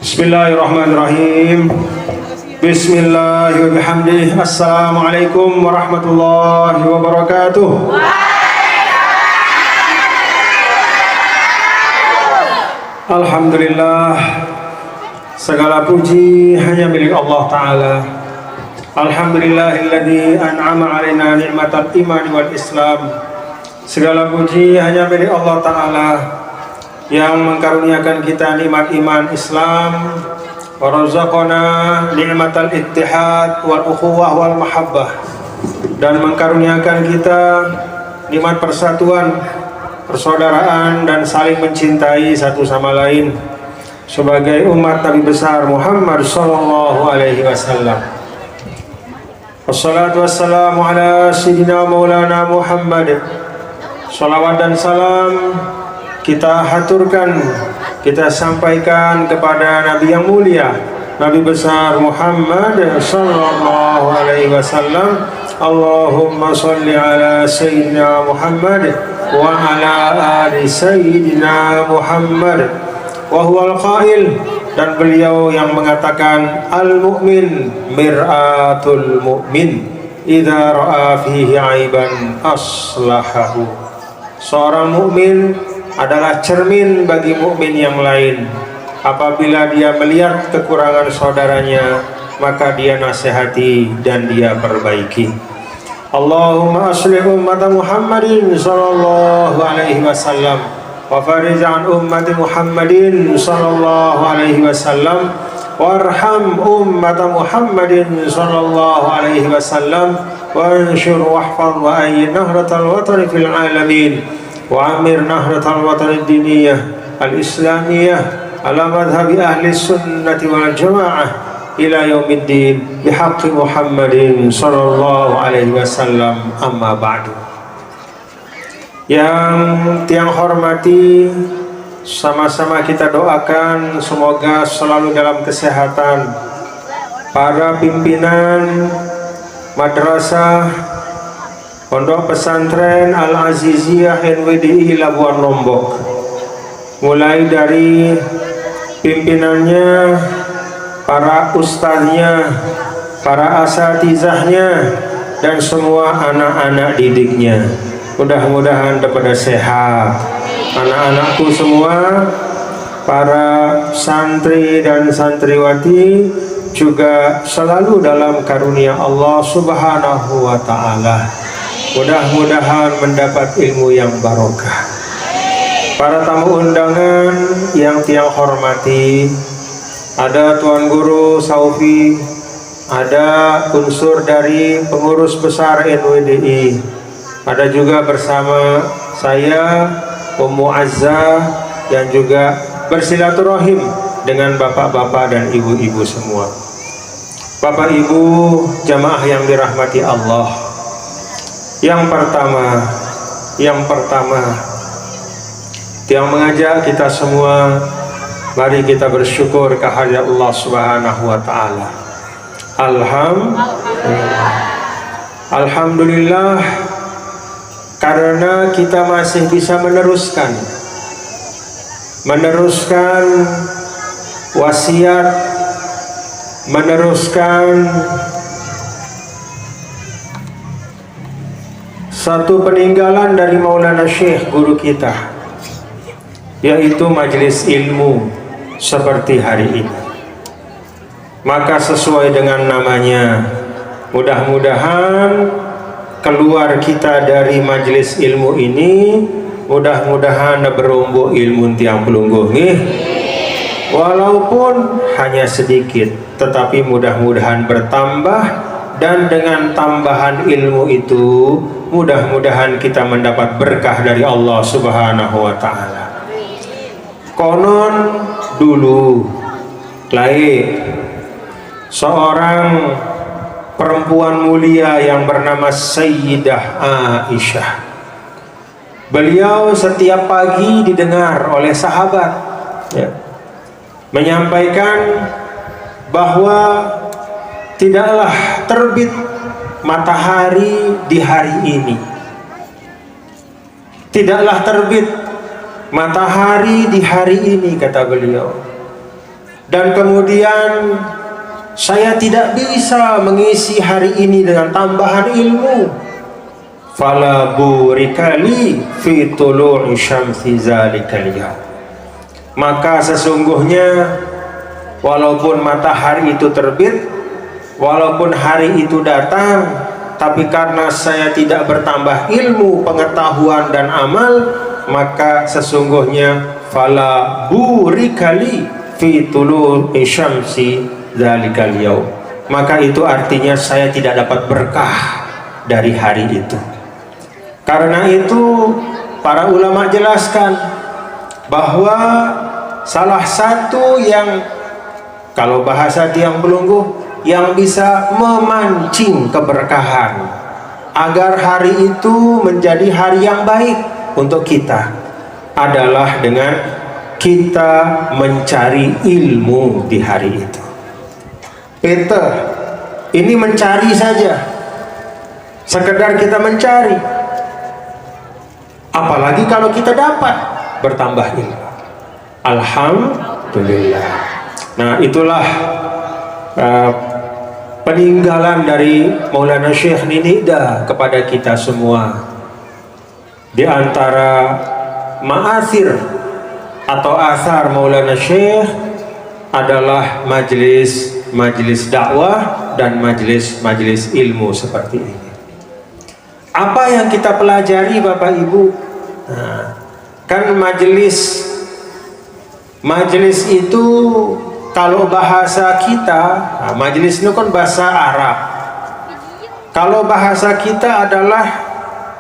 Bismillahirrahmanirrahim. Bismillahirrahmanirrahim. Assalamualaikum warahmatullahi wabarakatuh. Alhamdulillah, segala puji hanya milik Allah Ta'ala. Alhamdulillahilladzi an'ama alaina ni'matal iman wal islam. Segala puji hanya milik Allah Ta'ala yang mengkaruniakan kita nikmat iman Islam, wa razaqana ni'matal ittihad wal ukhuwah wal mahabbah, dan mengkaruniakan kita nikmat persatuan, persaudaraan, dan saling mencintai satu sama lain sebagai umat Nabi besar Muhammad sallallahu alaihi wasallam. Wassalatu wassalamu ala sayyidina maulana Muhammad. Salawat dan salam kita haturkan, kita sampaikan kepada Nabi yang mulia, Nabi besar Muhammad sallallahu alaihi wasallam. Allahumma sholli ala sayyidina Muhammad wa ala ali sayyidina Muhammad. Wa huwal qail, dan beliau yang mengatakan al-mu'min mir'atul mu'min idza ra'a fihi aiban aslahahu. Seorang mukmin adalah cermin bagi mukmin yang lain. Apabila dia melihat kekurangan saudaranya, maka dia nasihati dan dia perbaiki. Allahumma aslih ummat Muhammadin sallallahu alaihi wasallam wa farij an ummati Muhammadin sallallahu alaihi wasallam warham ummat Muhammadin sallallahu alaihi wasallam wa anshur wahfaz wa ayyin nahratal watan fil alamin wa amir nahratal watan diniyah al-islamiyah ala madhhabi ahli sunnati wal jamaah ila yaumiddin bihaqqi Muhammadin sallallahu alaihi wasallam, amma ba'du. Yang tiang hormati, sama-sama kita doakan semoga selalu dalam kesehatan para pimpinan madrasah Pondok Pesantren Al-Aziziyah NWDI Labuan Lombok, mulai dari pimpinannya, para ustadznya, para asatizahnya, dan semua anak-anak didiknya. Mudah-mudahan pada sehat. Anak-anakku semua, para santri dan santriwati juga selalu dalam karunia Allah Subhanahu wa Ta'ala. Mudah-mudahan mendapat ilmu yang barokah. Para tamu undangan yang tiang hormati, ada Tuan Guru Saufi, ada unsur dari pengurus besar NWDI, ada juga bersama saya Ummu Azza, dan juga bersilaturahim dengan bapak-bapak dan ibu-ibu semua. Bapak ibu jamaah yang dirahmati Allah, yang pertama yang mengajak kita semua, mari kita bersyukur kehadirat Allah Subhanahu wa Ta'ala. Alhamdulillah, karena kita masih bisa meneruskan wasiat, meneruskan satu peninggalan dari Maulana Syekh guru kita, yaitu majelis ilmu seperti hari ini. Maka sesuai dengan namanya, mudah-mudahan keluar kita dari majelis ilmu ini, mudah-mudahan berumbu ilmu tiang pelungguh nih, walaupun hanya sedikit, tetapi mudah-mudahan bertambah. Dan dengan tambahan ilmu itu, mudah-mudahan kita mendapat berkah dari Allah Subhanahu wa Ta'ala. Konon dulu seorang perempuan mulia yang bernama Sayyidah Aisyah. Beliau setiap pagi didengar oleh sahabat, menyampaikan bahwa tidaklah terbit matahari di hari ini. Tidaklah terbit matahari di hari ini, kata beliau. dan kemudian saya tidak bisa mengisi hari ini dengan tambahan ilmu, fala burikali fi tulu'i syamsi zalikal yaum, maka sesungguhnya walaupun matahari itu terbit, walaupun hari itu datang, tapi karena saya tidak bertambah ilmu, pengetahuan dan amal, maka sesungguhnya fala burikali fi tulu'i syamsi zalikal yaum, maka itu artinya saya tidak dapat berkah dari hari itu. Karena itu para ulama jelaskan bahwa salah satu yang, kalau bahasa tiang Belunggu, yang bisa memancing keberkahan agar hari itu menjadi hari yang baik untuk kita adalah dengan kita mencari ilmu di hari itu. Peter, ini mencari saja, sekedar kita mencari. Apalagi kalau kita dapat bertambah ilmu, alhamdulillah. Nah, itulah peninggalan dari Maulana Syekh Ninida kepada kita semua. Di antara ma'athir atau asar Maulana Syekh adalah majelis dakwah dan majelis ilmu seperti ini. Apa yang kita pelajari Bapak Ibu? Nah, kan majelis itu kalau bahasa kita, nah, majelis itu kan bahasa Arab. Kalau bahasa kita adalah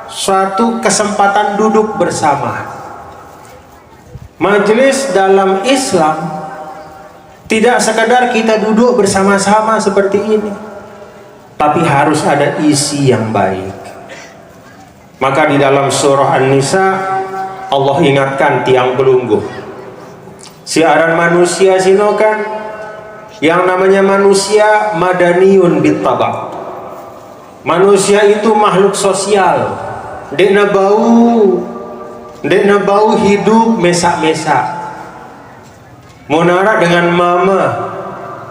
suatu kesempatan duduk bersama. Majelis dalam Islam tidak sekadar kita duduk bersama-sama seperti ini, tapi harus ada isi yang baik. Maka di dalam surah An-Nisa Allah ingatkan tiang Belunggu, siaran manusia sinokan, yang namanya manusia madaniyun bittaba'. Manusia itu makhluk sosial, dekna bau hidup mesak-mesak. Monara dengan mama,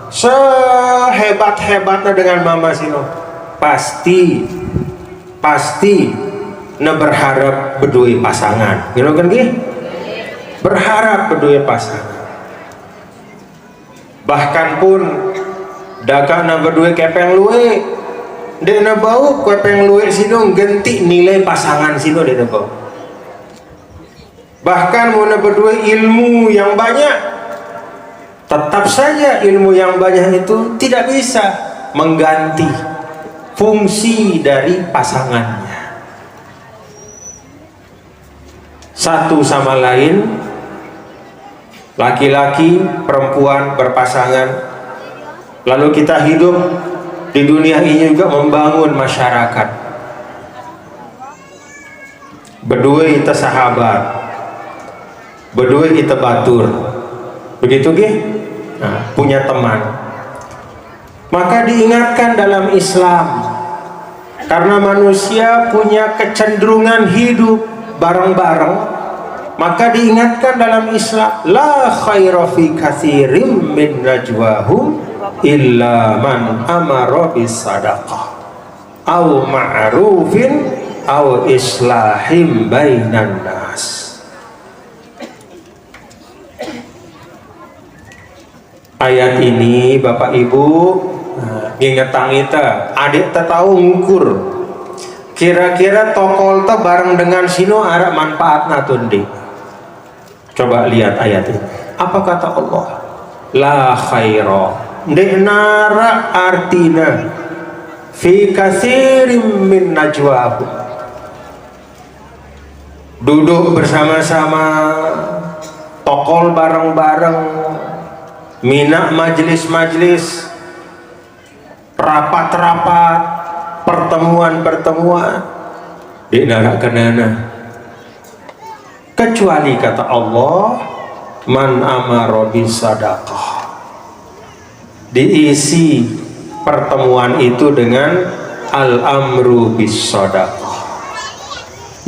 sehebat-hebatnya dengan mama sino, pasti berharap berdua pasangan, gitu kan gih? Berharap berdua pasangan. Bahkan pun dagang na berdua kepeng luwe, dek na bau kepeng luwe sino ganti nilai pasangan sino dek na bau. Bahkan mau na berdua ilmu yang banyak, tetap saja ilmu yang banyak itu tidak bisa mengganti fungsi dari pasangannya. Satu sama lain, laki-laki perempuan berpasangan, lalu kita hidup di dunia ini juga membangun masyarakat. Berdua kita sahabat, berdua kita batur, begitu gih? Nah, punya teman. Maka diingatkan dalam Islam, karena manusia punya kecenderungan hidup bareng-bareng, maka diingatkan dalam Islam, la khaira fi katsirin min najwahum illa man amara bis sadaqah aw ma'rufin aw islahim bainan nas. Ayat ini Bapak Ibu ngingetang kita, adik tahu ngukur kira-kira tokol te bareng dengan sino ada manfaatna tundi. Coba lihat ayat ini. Apa kata Allah? La khaira, nara artina fi katsirin min najwahum. Duduk bersama-sama, tokol bareng-bareng, minak majelis-majelis, rapat-rapat, pertemuan-pertemuan, di nara kenana, kecuali kata Allah, man amara bis sadaqah, diisi pertemuan itu dengan al-amru bis sadaqah,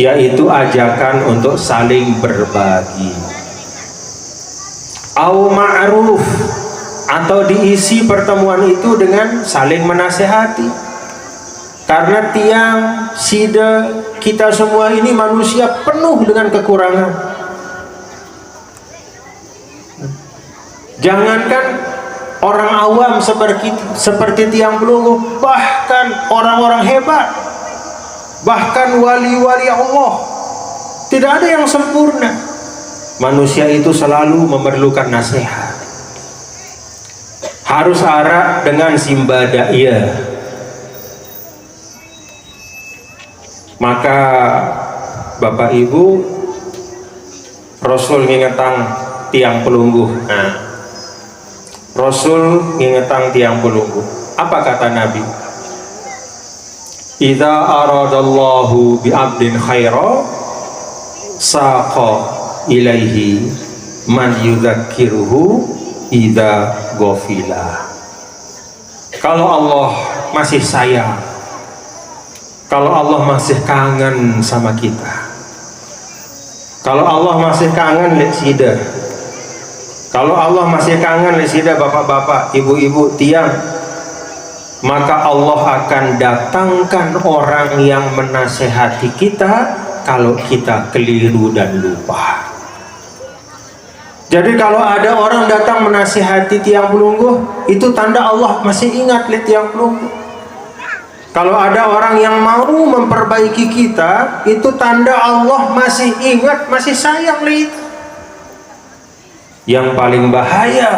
yaitu ajakan untuk saling berbagi, au ma'ruf, atau diisi pertemuan itu dengan saling menasehati. Karena tiang, sida, kita semua ini manusia penuh dengan kekurangan. Jangankan orang awam seperti tiang pelunggu, bahkan orang-orang hebat, bahkan wali-wali Allah, tidak ada yang sempurna. Manusia itu selalu memerlukan nasihat. Harus arah dengan simbada iya. Maka Bapak Ibu, Rasul ngingetang tiang pelungguh. Nah, Rasul ngingetang tiang pelungguh. Apa kata Nabi? Idza aradallahu bi 'abdin khaira saqa ilaihi man yudzakiruhu idza ghafila. Kalau Allah masih sayang, kalau Allah masih kangen sama kita, kalau Allah masih kangen lihat sida, kalau Allah masih kangen lihat sida bapak-bapak, ibu-ibu, tiang, maka Allah akan datangkan orang yang menasehati kita kalau kita keliru dan lupa. Jadi kalau ada orang datang menasihati tiang pelungguh, itu tanda Allah masih ingat lihat tiang pelungguh. Kalau ada orang yang mau memperbaiki kita, itu tanda Allah masih ingat, masih sayang lihat. Yang paling bahaya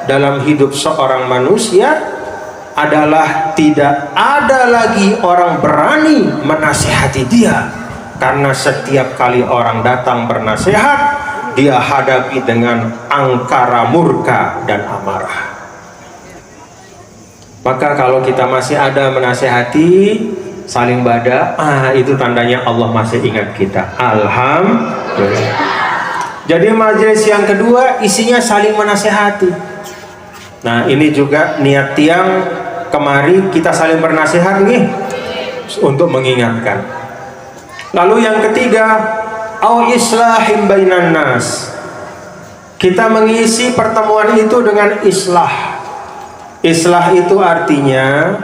dalam hidup seorang manusia adalah tidak ada lagi orang berani menasihati dia, karena setiap kali orang datang bernasihat, dia hadapi dengan angkara murka dan amarah. Maka kalau kita masih ada menasehati, saling bada, itu tandanya Allah masih ingat kita. Alhamdulillah. Jadi majelis yang kedua isinya saling menasehati. Nah, ini juga niat tiang kemari kita saling bernasihat nih, untuk mengingatkan. Lalu yang ketiga, au islahim bainan nas. Kita mengisi pertemuan itu dengan islah. Islah itu artinya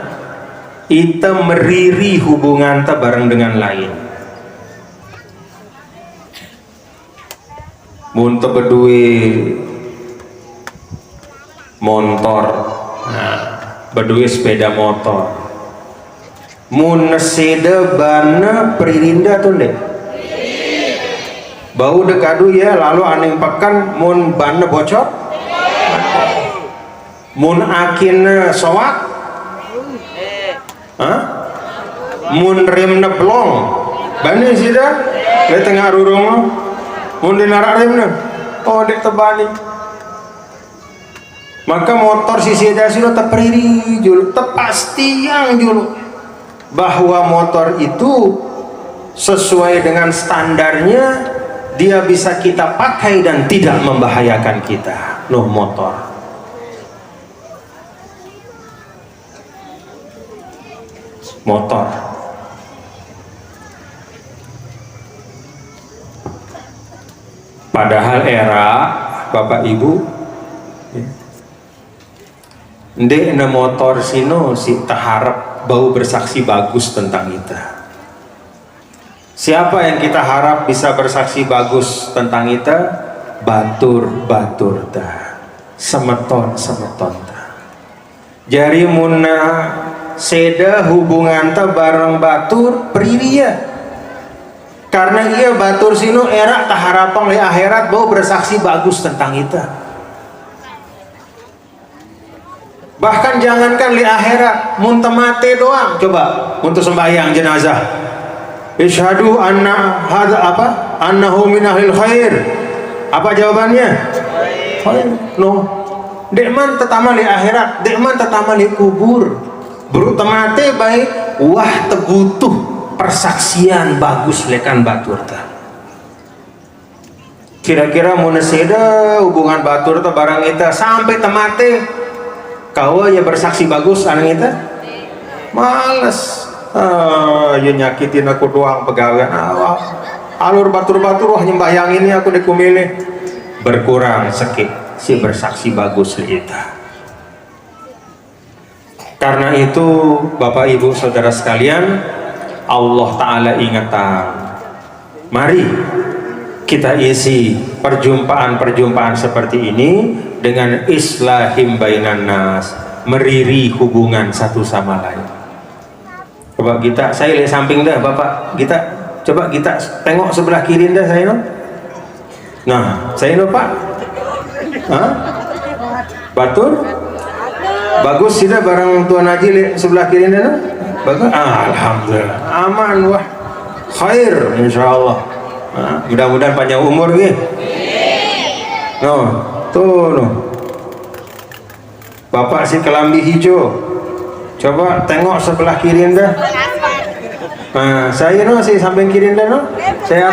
kita meriri hubungan kita bareng dengan lain. Mun berdua motor, nah, berdua sepeda motor. Mun neseda bana peririnda tuh deh. Bau dekadu ya, lalu aneh pekan mun bana bocor. Mun akin sowak, mun remna blong, bani sida, le tengah rurung, mun dinarak remna, oh dek tebani. Maka motor si sida sudah terperiri julu, terpasti yang julu, bahwa motor itu sesuai dengan standarnya, dia bisa kita pakai dan tidak membahayakan kita. Nuh motor. Motor. Padahal era Bapak Ibu, ndek na motor sino si taharap bau bersaksi bagus tentang kita. Siapa yang kita harap bisa bersaksi bagus tentang kita? Batur-batur dah, semeton-semeton dah. Jari munna seda hubungan ta bareng batur priria, karena ia batur sino era taharapang di akhirat bau bersaksi bagus tentang kita. Bahkan jangankan di akhirat, muntah mati doang, coba untuk sembahyang jenazah, isyhadu anna hadza apa annahu min ahlil khair, apa jawabannya? Khair. No, dekman tetama di akhirat, dekman tetama di kubur. Buru temate baik, wah tebutuh persaksian bagus lekan batur ta. Kira-kira mau neseda hubungan batur ta barang kita sampai temate, kau ya bersaksi bagus anak kita, males. Ya nyakitin aku doang pegawai. Alur batur-batur wah nyembahyang ini aku dikumilih, berkurang sedikit si bersaksi bagus kita. Karena itu Bapak Ibu Saudara sekalian, Allah Ta'ala ingatan, mari kita isi perjumpaan-perjumpaan seperti ini dengan islahim bainan nas, meriri hubungan satu sama lain. Coba kita, saya lihat samping dah Bapak, kita coba kita tengok sebelah kiri dah saya no. Nah, saya no Pak. Hah? Batur? Bagus sudah barang Tuan Haji lihat sebelah kiri dah no? Bagus. Alhamdulillah. Aman wah. Khair insyaallah. Nah, mudah-mudahan panjang umur nih. No, tuh no. Bapak si kelambi hijau. Coba tengok sebelah kiri dah. Nah, saya no si samping kiri dah no. Saya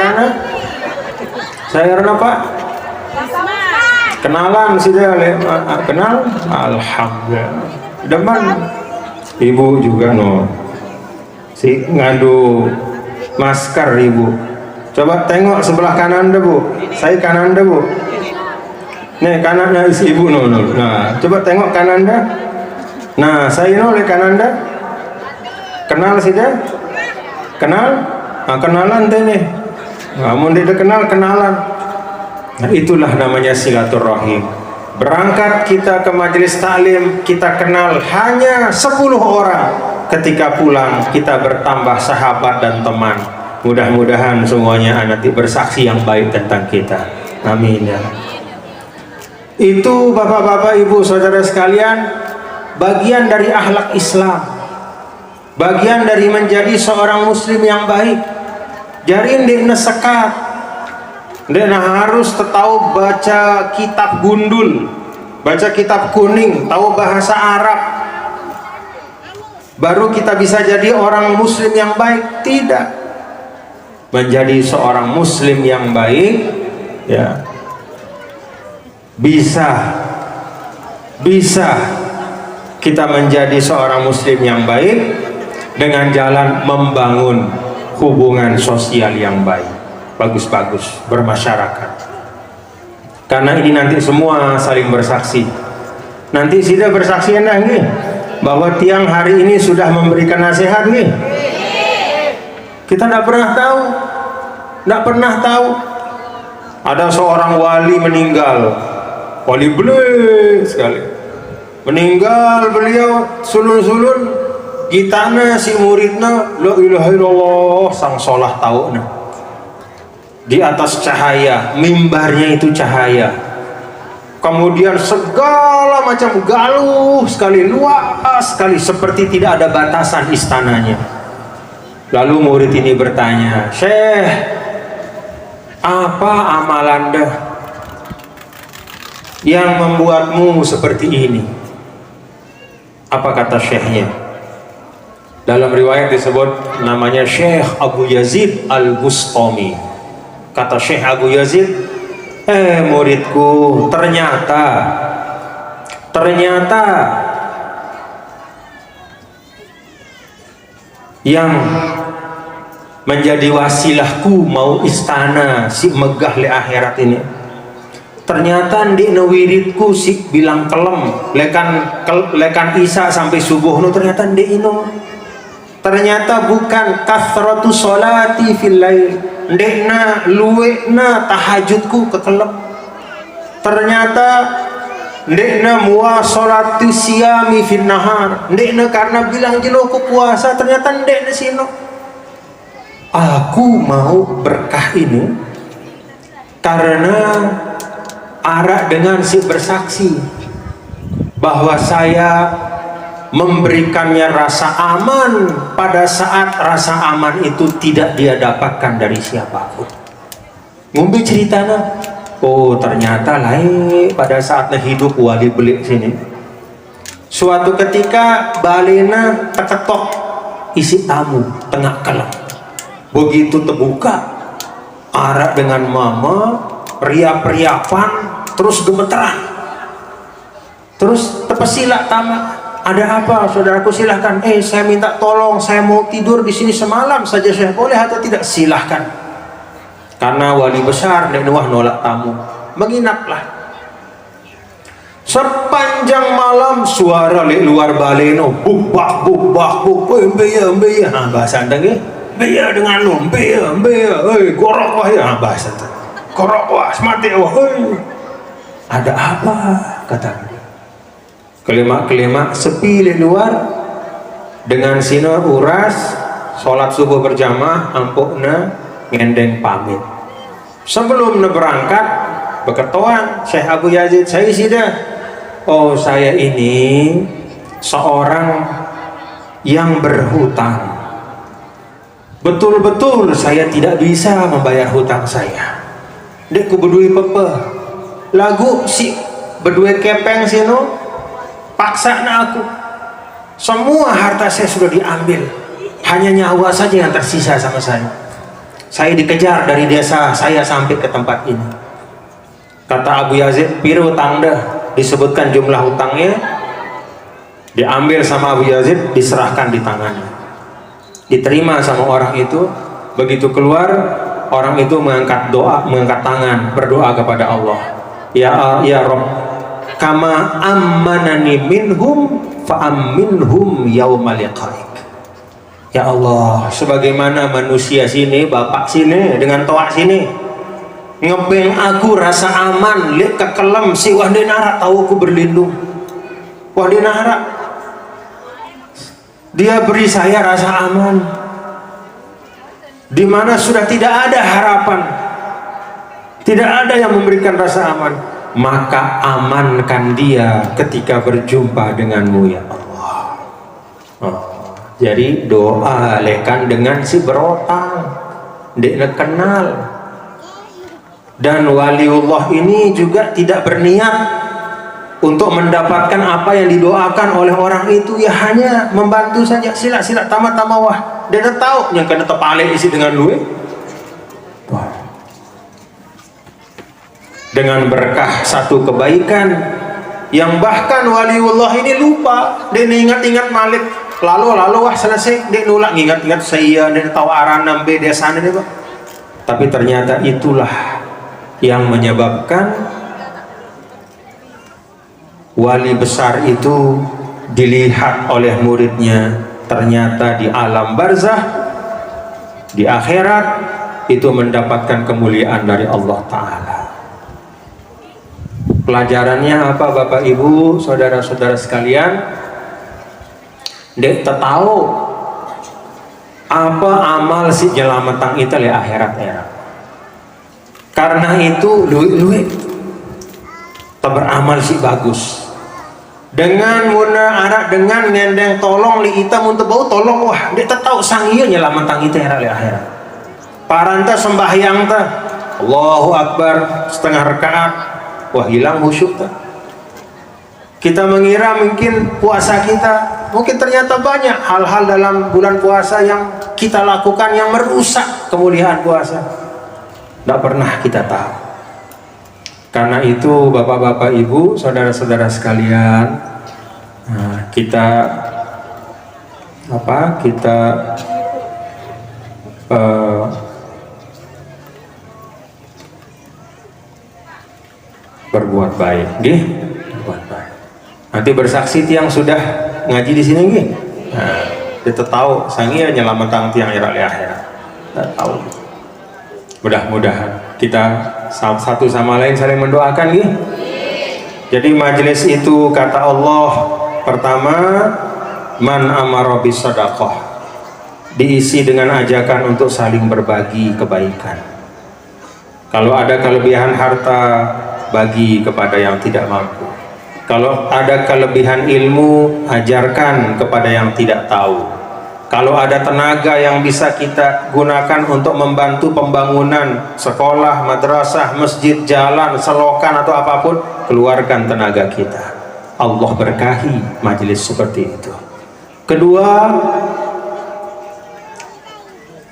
Rana Pak. Kenalan sudah kenal. Alhamdulillah. Deman. Ibu juga no. Si ngadu masker ibu. Coba tengok sebelah kanan dah Bu. Saya kanan dah Bu. Nih kanannya isi ibu no. Nah, coba tengok kanan dah. Nah, saya no oleh kanan dah. Kenal sudah? Kenal? Nah, kenalan deh nih. Namun dia kenal kenalan. Nah, itulah namanya silaturahim. Berangkat kita ke majelis taklim, kita kenal hanya 10 orang. Ketika pulang kita bertambah sahabat dan teman. Mudah-mudahan semuanya nanti bersaksi yang baik tentang kita. Amin ya. Itu Bapak-bapak, Ibu, Saudara sekalian, bagian dari akhlak Islam. Bagian dari menjadi seorang muslim yang baik. Jarin dina sekat. Dan harus tahu baca kitab gundul, baca kitab kuning, tahu bahasa Arab, baru kita bisa jadi orang muslim yang baik. Tidak, menjadi seorang muslim yang baik ya bisa kita menjadi seorang muslim yang baik dengan jalan membangun hubungan sosial yang baik, bagus-bagus, bermasyarakat. Karena ini nanti semua saling bersaksi. Nanti sudah bersaksi nih bahwa tiang hari ini sudah memberikan nasihat nih. Kita tidak pernah tahu ada seorang wali meninggal, wali beli sekali meninggal, beliau sulun-sulun gitana si muridna la ilaha illallah sang solah tahu nah. Di atas cahaya, mimbarnya itu cahaya. Kemudian segala macam galuh sekali, luas sekali, seperti tidak ada batasan istananya. Lalu murid ini bertanya, "Syekh, apa amalan dah yang membuatmu seperti ini?" Apa kata syekhnya? Dalam riwayat disebut namanya Syekh Abu Yazid Al-Bustami. Kata Syekh Abu Yazid, muridku, ternyata yang menjadi wasilahku mau istana si megah li akhirat ini, ternyata di wiridku si bilang kelem lekan isa sampai subuh no, ternyata di ino, ternyata bukan kathratu sholati fil lail, ndekna luwekna tahajudku kekelep, ternyata ndekna muwasalatu siyami fin nahar, ndekna karena bilang jeloku puasa, ternyata ndekna sino. Aku mau berkah ini karena arak dengan si bersaksi bahwa saya memberikannya rasa aman pada saat rasa aman itu tidak dia dapatkan dari siapapun. Ngombe ceritanya, oh ternyata lain pada saatnya hidup wali belik sini. Suatu ketika balena terketok isi tamu tengah kelam. Begitu terbuka, arak dengan mama, riap-riapan, terus gemeteran. Terus terpesilah tamak. Ada apa, saudaraku? Silahkan. Saya minta tolong, saya mau tidur di sini semalam saja, saya boleh atau tidak? Silahkan. Karena wali besar dan wah nolak tamu, menginaplah. Sepanjang malam suara di luar baleno bubak beya bahasa Anda nggih, beya dengan lu beya gorok wah ya bahasa Anda, gorok wah mati wah ada apa kata dia. Kelima sepi di luar dengan sinar uras sholat subuh berjamaah ampukna ngendeng pamit sebelum berangkat beketuan Syekh Abu Yazid saya sida. Oh saya ini seorang yang berhutang. Betul-betul saya tidak bisa membayar hutang saya. Dek ku berdui pepe. Lagu si berdua kepeng sino paksa na aku. Semua harta saya sudah diambil. Hanya nyawa saja yang tersisa sama saya. Saya dikejar dari desa saya sampai ke tempat ini. Kata Abu Yazid, piro hutang dah. Disebutkan jumlah hutangnya, diambil sama Abu Yazid, diserahkan di tangannya, diterima sama orang itu. Begitu keluar, orang itu mengangkat tangan berdoa kepada Allah, ya Rabb, kama ammanani minhum fa amminhum yaumal liqaik. Ya Allah, sebagaimana manusia sini, bapak sini dengan toa sini ngebeng aku rasa aman, lihat kekelem si Wahdenara tahu aku berlindung. Wahdenara dia beri saya rasa aman, dimana sudah tidak ada harapan, tidak ada yang memberikan rasa aman. Maka amankan dia ketika berjumpa denganmu ya Allah. Jadi doa lekan dengan si berotang, dia kenal. Dan waliullah ini juga tidak berniat untuk mendapatkan apa yang didoakan oleh orang itu, ya hanya membantu saja. Sila tamat wah dia tahu yang kena tepale isi dengan duit dengan berkah satu kebaikan yang bahkan waliullah ini lupa, dia ingat Malik lalu wah selesai dia nulak ingat saya dia tahu aran nambe desa ini Pak. Tapi ternyata itulah yang menyebabkan wali besar itu dilihat oleh muridnya, ternyata di alam barzah, di akhirat itu mendapatkan kemuliaan dari Allah Ta'ala. Pelajarannya apa Bapak Ibu saudara-saudara sekalian? Dek tahu apa amal si jelametang itu di akhirat era. Karena itu luit beramal si bagus dengan muna anak dengan ngendeng tolong li ita untuk bau tolong wah dia tahu sang iya nyelamatang ita era li akhirat. Paranta sembahyang ta Allahu Akbar setengah rakaat wah hilang khusyuk ta. Kita mengira mungkin puasa kita, mungkin ternyata banyak hal-hal dalam bulan puasa yang kita lakukan yang merusak kemuliaan puasa. Tidak pernah kita tahu. Karena itu bapak-bapak ibu saudara-saudara sekalian, kita berbuat baik, berbuat baik. Nanti bersaksi tiang sudah ngaji di sini, kita tahu sangia nyelamatang tiang akhirat. Tidak tahu. Mudah-mudahan kita satu sama lain saling mendoakan nih. Jadi majelis itu kata Allah pertama man amara bis sadaqah, diisi dengan ajakan untuk saling berbagi kebaikan. Kalau ada kelebihan harta bagi kepada yang tidak mampu. Kalau ada kelebihan ilmu ajarkan kepada yang tidak tahu. Kalau ada tenaga yang bisa kita gunakan untuk membantu pembangunan sekolah, madrasah, masjid, jalan, selokan atau apapun, keluarkan tenaga kita. Allah berkahi majelis seperti itu. Kedua,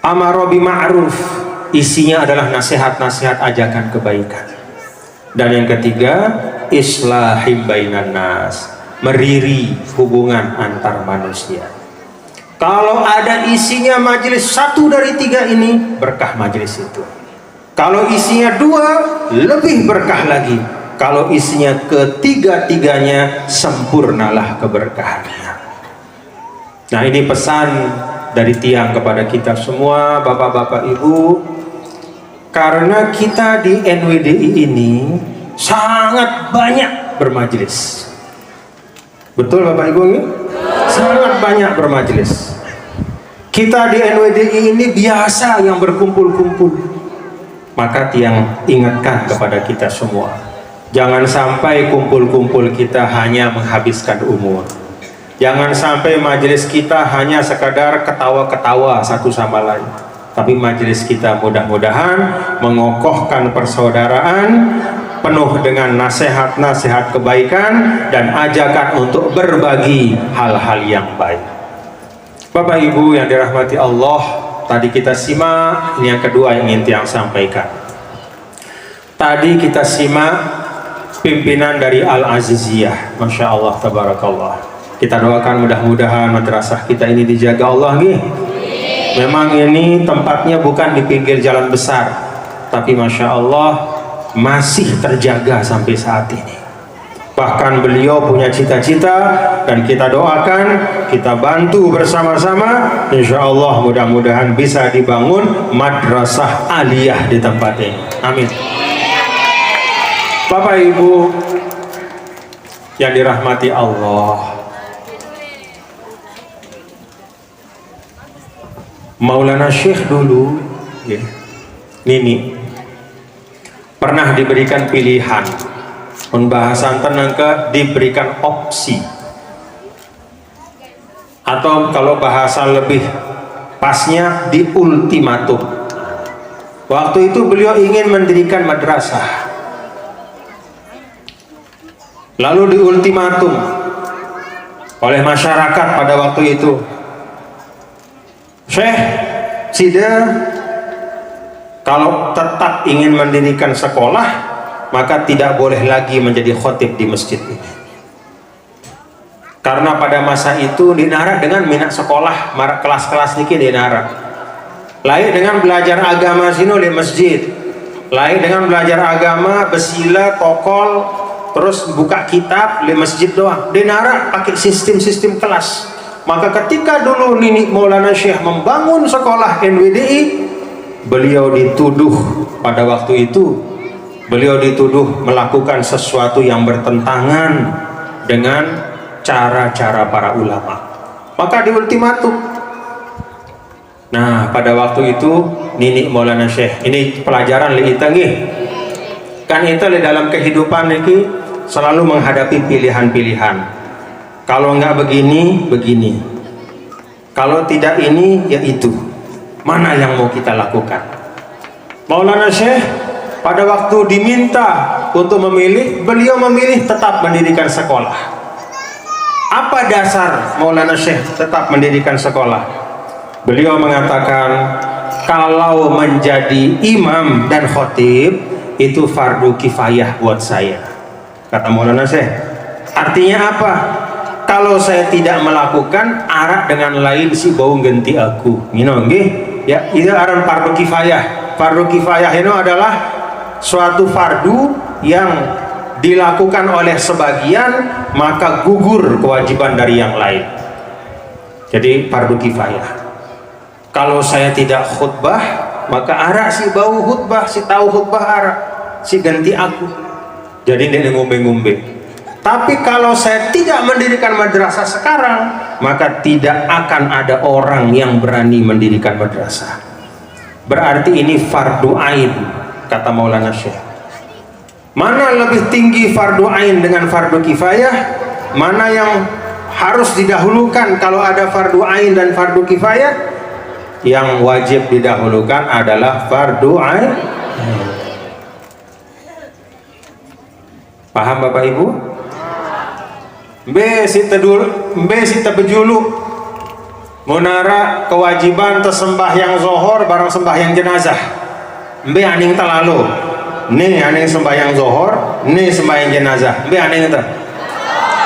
amaro bi ma'ruf, isinya adalah nasihat-nasihat ajakan kebaikan. Dan yang ketiga, islahim bainan nas, meriri hubungan antar manusia. Kalau ada isinya majelis satu dari tiga ini, berkah majelis itu. Kalau isinya dua, lebih berkah lagi. kalau isinya ketiga-tiganya, sempurnalah keberkahannya. Nah, ini pesan dari Tiang kepada kita semua, bapak-bapak, ibu, karena kita di NWDI ini sangat banyak bermajelis. Betul Bapak Ibu? Sangat banyak bermajelis. Kita di NWDI ini biasa yang berkumpul-kumpul. Maka Tiang ingatkan kepada kita semua, jangan sampai kumpul-kumpul kita hanya menghabiskan umur. Jangan sampai majelis kita hanya sekadar ketawa-ketawa satu sama lain. Tapi majelis kita mudah-mudahan mengokohkan persaudaraan, penuh dengan nasihat-nasihat kebaikan dan ajakan untuk berbagi hal-hal yang baik. Bapak Ibu yang dirahmati Allah, tadi kita simak, ini yang kedua yang ingin Tiang sampaikan. Tadi kita simak pimpinan dari Al-Aziziyah, Masya Allah, Tabarakallah. Kita doakan mudah-mudahan madrasah kita ini dijaga Allah nih. Memang ini tempatnya bukan di pinggir jalan besar, tapi Masya Allah masih terjaga sampai saat ini. Bahkan beliau punya cita-cita dan kita doakan, kita bantu bersama-sama, insya Allah mudah-mudahan bisa dibangun madrasah aliyah di tempat ini. Amin. Bapak Ibu yang dirahmati Allah, Maulana Syekh dulu, ya, Nini pernah diberikan pilihan, pembahasan tenang ke diberikan opsi, atau kalau bahasa lebih pasnya di ultimatum. Waktu itu beliau ingin mendirikan madrasah, lalu di ultimatum oleh masyarakat pada waktu itu, Syekh, Sida kalau tetap ingin mendirikan sekolah, maka tidak boleh lagi menjadi khotib di masjid ini. Karena pada masa itu dinara dengan minat sekolah, kelas-kelas niki dinara. Lain dengan belajar agama sino di masjid. Lain dengan belajar agama, besila, tokol, terus buka kitab di masjid doang. Dinara pakai sistem-sistem kelas. Maka ketika dulu Nini Maulana Syekh membangun sekolah NWDI, beliau dituduh pada waktu itu, beliau dituduh melakukan sesuatu yang bertentangan dengan cara-cara para ulama. Maka di ultimatum. Nah, pada waktu itu Nini Maulana Syekh, ini pelajaran li kita nggih. Kan itu di dalam kehidupan ini selalu menghadapi pilihan-pilihan. Kalau enggak begini, begini. Kalau tidak ini, ya itu. Mana yang mau kita lakukan? Maulana Syekh pada waktu diminta untuk memilih, beliau memilih tetap mendirikan sekolah. Apa dasar Maulana Syekh tetap mendirikan sekolah? Beliau mengatakan, kalau menjadi imam dan khotib itu fardu kifayah buat saya. Kata Maulana Syekh. Artinya apa? Kalau saya tidak melakukan, arak dengan lain si bau ganti aku. Mino nggih? Ya, itu aran fardu kifayah. Fardu kifayah itu adalah suatu fardu yang dilakukan oleh sebagian, maka gugur kewajiban dari yang lain. Jadi fardu kifayah. Kalau saya tidak khutbah, maka arak si bau khutbah, si tahu khutbah arak, si ganti aku. Jadi dia ngombe-ngombe. Tapi kalau saya tidak mendirikan madrasah sekarang, maka tidak akan ada orang yang berani mendirikan madrasah. Berarti ini fardu ain, kata Maulana Syekh. Mana lebih tinggi fardu ain dengan fardu kifayah? Mana yang harus didahulukan kalau ada fardu ain dan fardu kifayah? Yang wajib didahulukan adalah fardu ain. Paham Bapak Ibu? Si tebejulu munara kewajiban tersembahyang zohor barang sembahyang jenazah. Aning terlalu. Nih aning sembahyang zohor, nih sembahyang jenazah. Aning itu.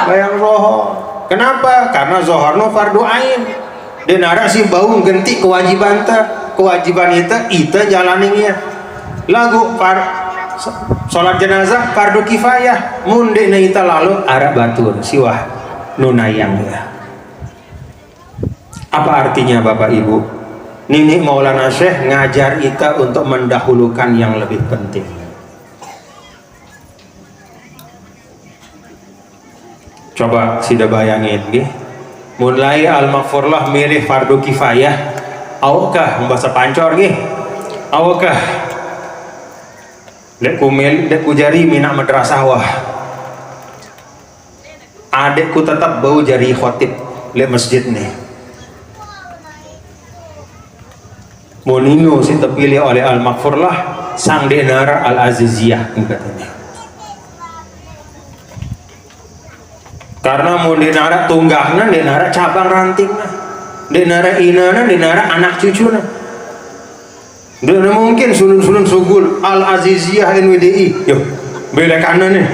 Sembahyang zohor. Kenapa? Karena zohor no fardu ain. Denara si bau ganti kewajiban itu jalaninya. Lagu Sholat jenazah fardu kifayah, mun dina ita lalu arah batur siwah nunayang ya. Apa artinya Bapak Ibu? Nini Maulana Syekh ngajar ita untuk mendahulukan yang lebih penting. Coba sida bayangin nggih. Mulai al-maghfurlah milih fardu kifayah, awakah membahasa pancor nggih? Awakah dek kumil, dek kujari minak madrasah wah. Adekku tetap bau jari khotib le masjid nih. Monino si terpilih oleh al-maghfurlah sang denara al-aziziyah katanya. Karena mau denara tunggahna, denara cabang rantingna, denara inana, denara anak cucuna. Dan mungkin sulun-sulun sugul Al-Aziziyah NWDI yuk beda kanan nih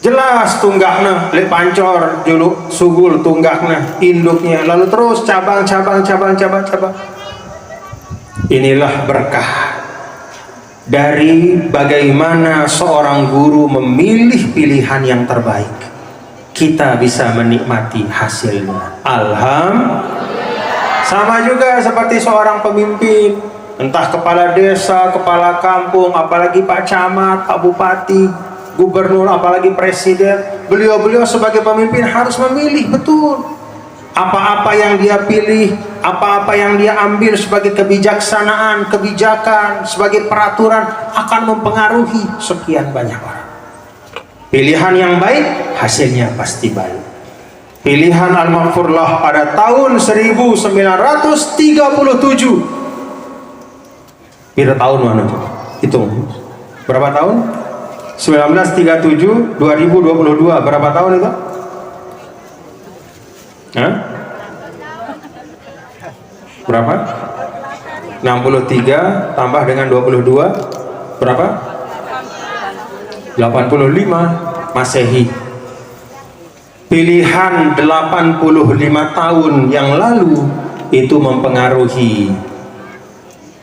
jelas tunggakna lek pancor dulu sugul tunggakna induknya lalu terus cabang. Inilah berkah dari bagaimana seorang guru memilih pilihan yang terbaik, kita bisa menikmati hasilnya. Alhamdulillah. Sama juga seperti seorang pemimpin, entah kepala desa, kepala kampung, apalagi Pak Camat, Pak Bupati, Gubernur, apalagi Presiden. Beliau-beliau sebagai pemimpin harus memilih betul. Apa-apa yang dia pilih, apa-apa yang dia ambil sebagai kebijaksanaan, kebijakan, sebagai peraturan akan mempengaruhi sekian banyak orang. Pilihan yang baik, hasilnya pasti baik. Pilihan al-maghfurlah pada tahun 1937. Beda tahun mana coba? Hitung. Berapa tahun? 1937, 2022. Berapa tahun itu? Hah? Berapa? 63 tambah dengan 22 berapa? 85 Masehi. Pilihan 85 tahun yang lalu itu mempengaruhi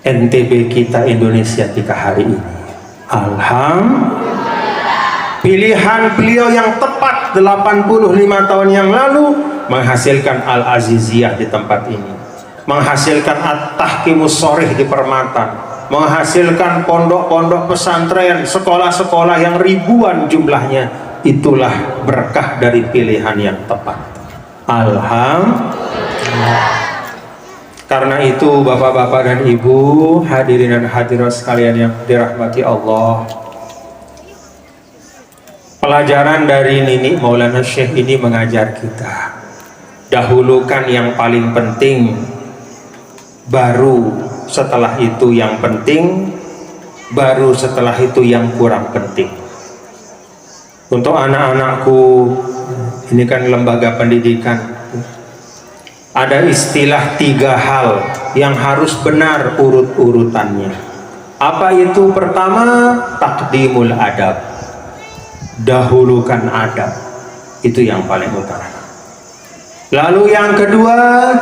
NTB kita Indonesia ketika hari ini. Alhamdulillah. Pilihan beliau yang tepat 85 tahun yang lalu menghasilkan Al-Aziziyah di tempat ini, menghasilkan At-Tahkimus Shorih di Permata, menghasilkan pondok-pondok pesantren, sekolah-sekolah yang ribuan jumlahnya. Itulah berkah dari pilihan yang tepat. Alhamdulillah. Karena itu bapak-bapak dan ibu, hadirin dan hadirat sekalian yang dirahmati Allah, pelajaran dari Nini Maulana Syekh ini mengajar kita, dahulukan yang paling penting, baru setelah itu yang penting, baru setelah itu yang kurang penting. Untuk anak-anakku, ini kan lembaga pendidikan, ada istilah 3 hal yang harus benar urut-urutannya. Apa itu? Pertama, taqdimul adab, dahulukan adab, itu yang paling utama. Lalu yang kedua,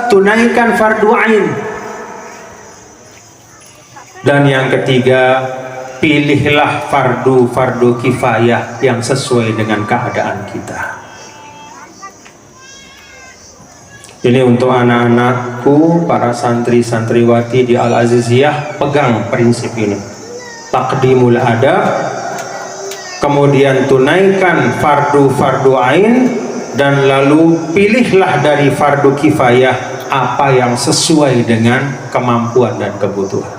tunaikan fardu ain. Dan yang ketiga, pilihlah fardu kifayah yang sesuai dengan keadaan kita. Ini untuk anak-anakku, para santri-santriwati di Al-Aziziyah, pegang prinsip ini. Taqdimul adab, kemudian tunaikan fardu ain, dan lalu pilihlah dari fardu kifayah apa yang sesuai dengan kemampuan dan kebutuhan.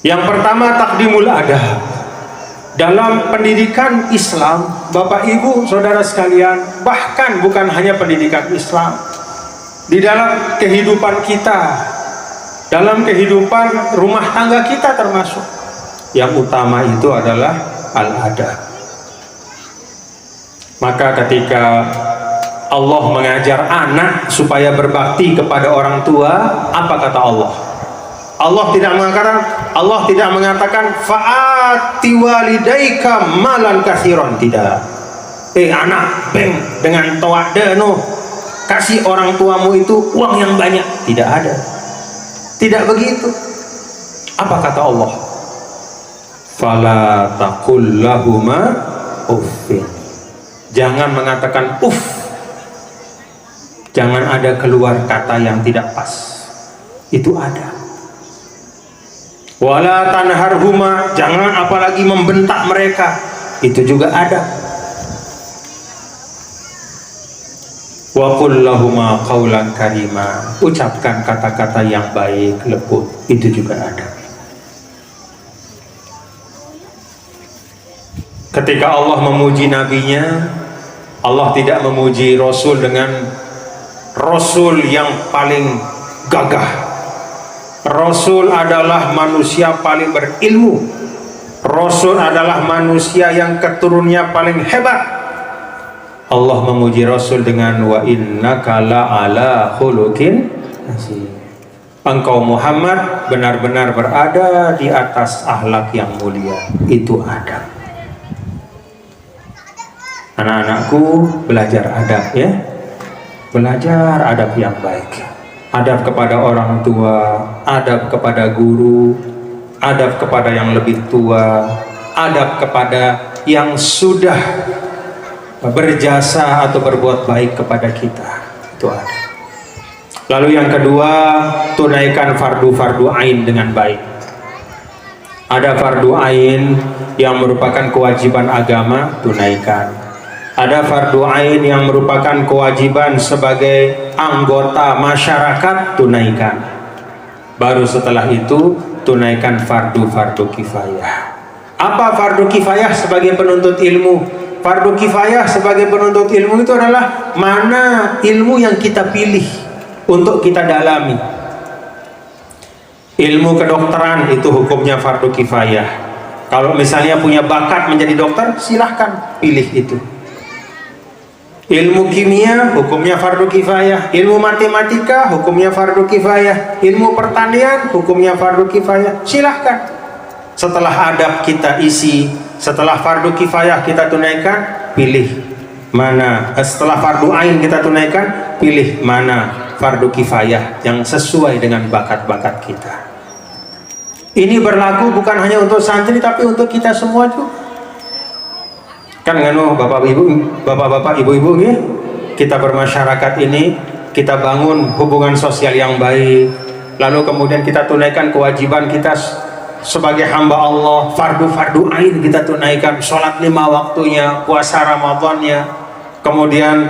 Yang pertama, taqdimul adab. Dalam pendidikan Islam, Bapak Ibu Saudara sekalian, bahkan bukan hanya pendidikan Islam, di dalam kehidupan kita, dalam kehidupan rumah tangga kita termasuk, yang utama itu adalah al-adab. Maka ketika Allah mengajar anak supaya berbakti kepada orang tua, apa kata Allah? Allah tidak mengatakan fa'ati walidaika malan katsiran, tidak. Anak beng dengan tawadano, kasih orang tuamu itu uang yang banyak, tidak ada. Tidak begitu. Apa kata Allah? fala taqul lahuma uffin. Jangan mengatakan uff. Jangan ada keluar kata yang tidak pas. Itu ada. Wala tanharhuma, jangan apalagi membentak mereka. Itu juga ada. Wa qul lahuma qaulan karima, ucapkan kata-kata yang baik, lembut. Itu juga ada. Ketika Allah memuji nabinya, Allah tidak memuji Rasul dengan Rasul yang paling gagah. Rasul adalah manusia paling berilmu. Rasul adalah manusia yang keturunannya paling hebat. Allah memuji Rasul dengan wa innaka la'ala khuluqin azim. Engkau Muhammad benar-benar berada di atas akhlak yang mulia. Itu adab. Anak-anakku, belajar adab ya. Belajar adab yang baik. Adab kepada orang tua, adab kepada guru, adab kepada yang lebih tua, adab kepada yang sudah berjasa atau berbuat baik kepada kita. Itu ada. Lalu yang kedua, tunaikan fardu-fardu ain dengan baik. Ada fardu ain yang merupakan kewajiban agama, tunaikan. Ada fardu ain yang merupakan kewajiban sebagai anggota masyarakat, tunaikan. Baru setelah itu tunaikan fardu-fardu kifayah. Apa fardu kifayah sebagai penuntut ilmu? Fardu kifayah sebagai penuntut ilmu itu adalah mana ilmu yang kita pilih untuk kita dalami. Ilmu kedokteran itu hukumnya fardu kifayah. Kalau misalnya punya bakat menjadi dokter, silahkan pilih itu. Ilmu kimia hukumnya fardu kifayah, ilmu matematika hukumnya fardu kifayah, ilmu pertanian hukumnya fardu kifayah. Silahkan. Setelah adab kita isi, setelah fardu kifayah kita tunaikan, pilih mana. Setelah fardu ain kita tunaikan, pilih mana fardu kifayah yang sesuai dengan bakat-bakat kita. Ini berlaku bukan hanya untuk santri tapi untuk kita semua juga. Kan nganu bapak-bapak, ibu-ibu ya, kita bermasyarakat ini, kita bangun hubungan sosial yang baik, lalu kemudian kita tunaikan kewajiban kita sebagai hamba Allah, fardu-fardu ain kita tunaikan, sholat 5 waktunya, puasa Ramadannya. Kemudian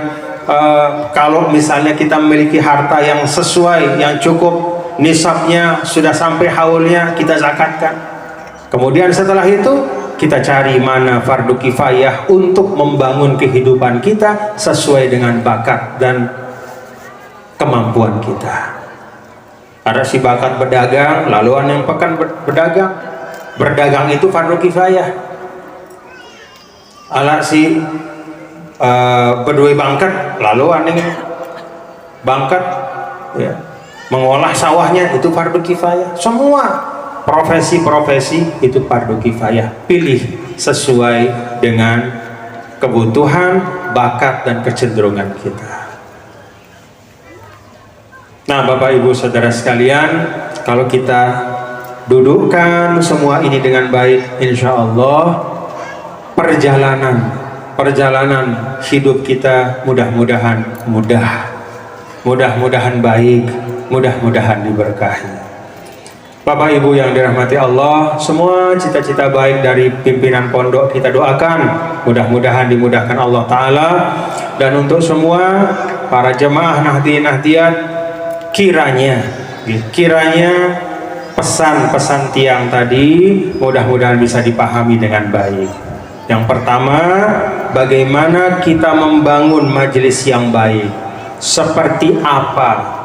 kalau misalnya kita memiliki harta yang sesuai, yang cukup, nisabnya sudah sampai haulnya, kita zakatkan. Kemudian setelah itu kita cari mana fardu kifayah untuk membangun kehidupan kita sesuai dengan bakat dan kemampuan kita. Ada si bakat berdagang, lalu ada yang pekan berdagang. Berdagang itu fardu kifayah. Ada si berdua bangkat, lalu ada yang bangkat ya, mengolah sawahnya, itu fardu kifayah. Semua profesi-profesi itu fardu kifayah. Pilih sesuai dengan kebutuhan, bakat dan kecenderungan kita. Nah, Bapak Ibu Saudara sekalian, kalau kita dudukkan semua ini dengan baik, insya Allah perjalanan hidup kita mudah-mudahan mudah-mudahan baik, mudah-mudahan diberkahi. Bapak Ibu yang dirahmati Allah, semua cita-cita baik dari pimpinan pondok kita doakan, mudah-mudahan dimudahkan Allah Ta'ala. Dan untuk semua para jemaah Nahdien-Nahdiyat, kiranya pesan-pesan tiang tadi mudah-mudahan bisa dipahami dengan baik. Yang pertama, bagaimana kita membangun majelis yang baik, seperti apa,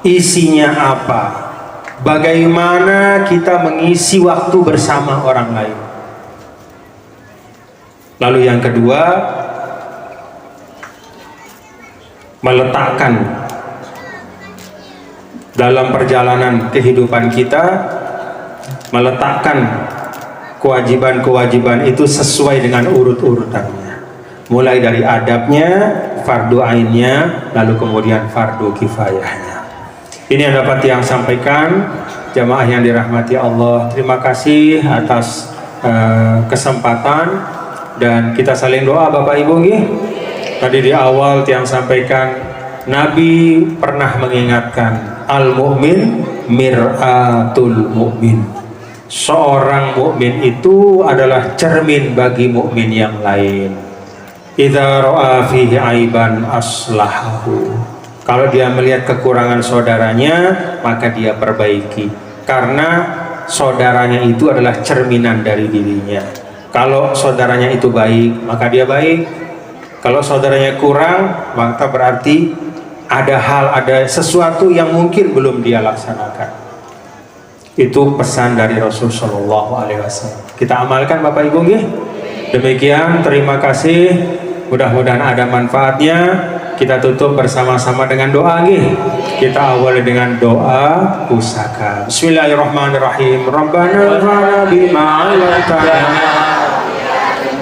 isinya apa, bagaimana kita mengisi waktu bersama orang lain. Lalu yang kedua, meletakkan dalam perjalanan kehidupan kita, meletakkan kewajiban-kewajiban itu sesuai dengan urut-urutannya, mulai dari adabnya, fardu ainnya, lalu kemudian fardu kifayahnya. Ini yang dapat yang sampaikan jamaah yang dirahmati Allah. Terima kasih atas kesempatan dan kita saling doa Bapak Ibu nggih. Tadi di awal tiang sampaikan Nabi pernah mengingatkan al-mu'min mir'atul mu'min. Seorang mukmin itu adalah cermin bagi mukmin yang lain. Idza ra'a fihi aiban aslahahu. Kalau dia melihat kekurangan saudaranya, maka dia perbaiki. Karena saudaranya itu adalah cerminan dari dirinya. Kalau saudaranya itu baik, maka dia baik. Kalau saudaranya kurang, maka berarti ada sesuatu yang mungkin belum dia laksanakan. Itu pesan dari Rasulullah SAW. Kita amalkan Bapak Ibu nggih. Demikian, terima kasih. Mudah-mudahan ada manfaatnya. Kita tutup bersama-sama dengan doa nggih. Kita awali dengan doa pusaka. Bismillahirrahmanirrahim. Rabbana anfa'na bima 'allamtana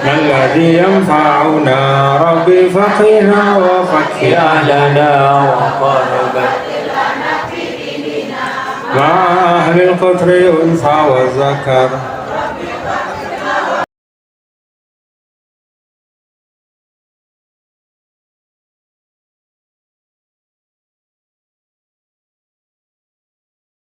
alladzi yanfa'una rabbi faqihna wa faqih ahlana wa qarrabana مع أهل القطر أنثى والذكر